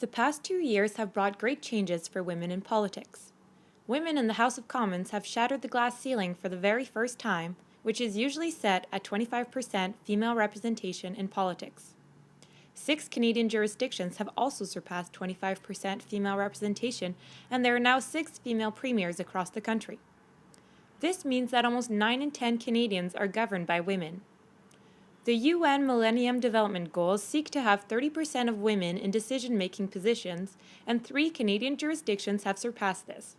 The past 2 years have brought great changes for women in politics. Women in the House of Commons have shattered the glass ceiling for the very first time, which is usually set at 25% female representation in politics. 6 Canadian jurisdictions have also surpassed 25% female representation, and there are now 6 female premiers across the country. This means that almost 9 in 10 Canadians are governed by women. The UN Millennium Development Goals seek to have 30% of women in decision-making positions, and 3 Canadian jurisdictions have surpassed this.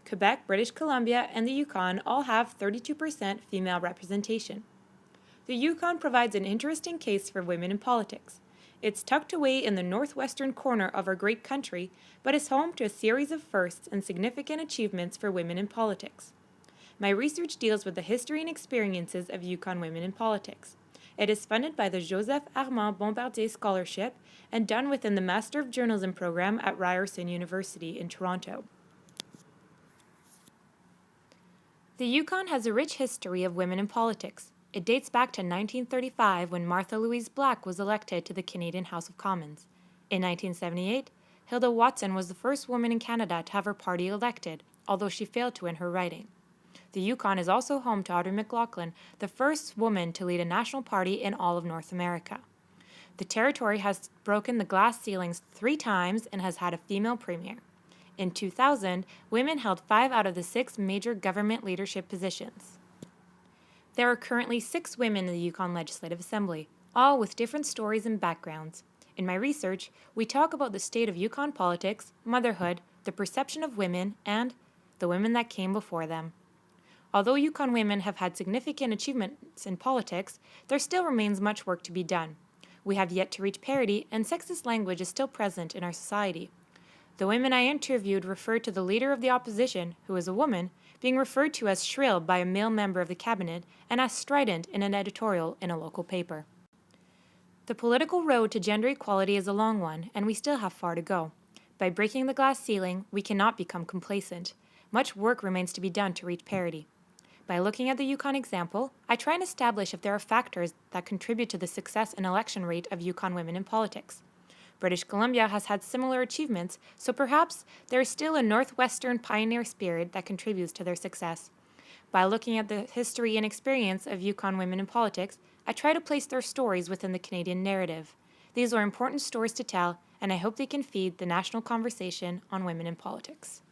Quebec, British Columbia, and the Yukon all have 32% female representation. The Yukon provides an interesting case for women in politics. It's tucked away in the northwestern corner of our great country, but is home to a series of firsts and significant achievements for women in politics. My research deals with the history and experiences of Yukon women in politics. It is funded by the Joseph Armand Bombardier Scholarship and done within the Master of Journalism program at Ryerson University in Toronto. The Yukon has a rich history of women in politics. It dates back to 1935 when Martha Louise Black was elected to the Canadian House of Commons. In 1978, Hilda Watson was the first woman in Canada to have her party elected, although she failed to win her riding. The Yukon is also home to Audrey McLaughlin, the first woman to lead a national party in all of North America. The territory has broken the glass ceilings 3 times and has had a female premier. In 2000, women held 5 out of the 6 major government leadership positions. There are currently 6 women in the Yukon Legislative Assembly, all with different stories and backgrounds. In my research, we talk about the state of Yukon politics, motherhood, the perception of women, and the women that came before them. Although Yukon women have had significant achievements in politics, there still remains much work to be done. We have yet to reach parity, and sexist language is still present in our society. The women I interviewed referred to the leader of the opposition, who is a woman, being referred to as shrill by a male member of the cabinet and as strident in an editorial in a local paper. The political road to gender equality is a long one, and we still have far to go. By breaking the glass ceiling, we cannot become complacent. Much work remains to be done to reach parity. By looking at the Yukon example, I try and establish if there are factors that contribute to the success and election rate of Yukon women in politics. British Columbia has had similar achievements, so perhaps there is still a northwestern pioneer spirit that contributes to their success. By looking at the history and experience of Yukon women in politics, I try to place their stories within the Canadian narrative. These are important stories to tell, and I hope they can feed the national conversation on women in politics.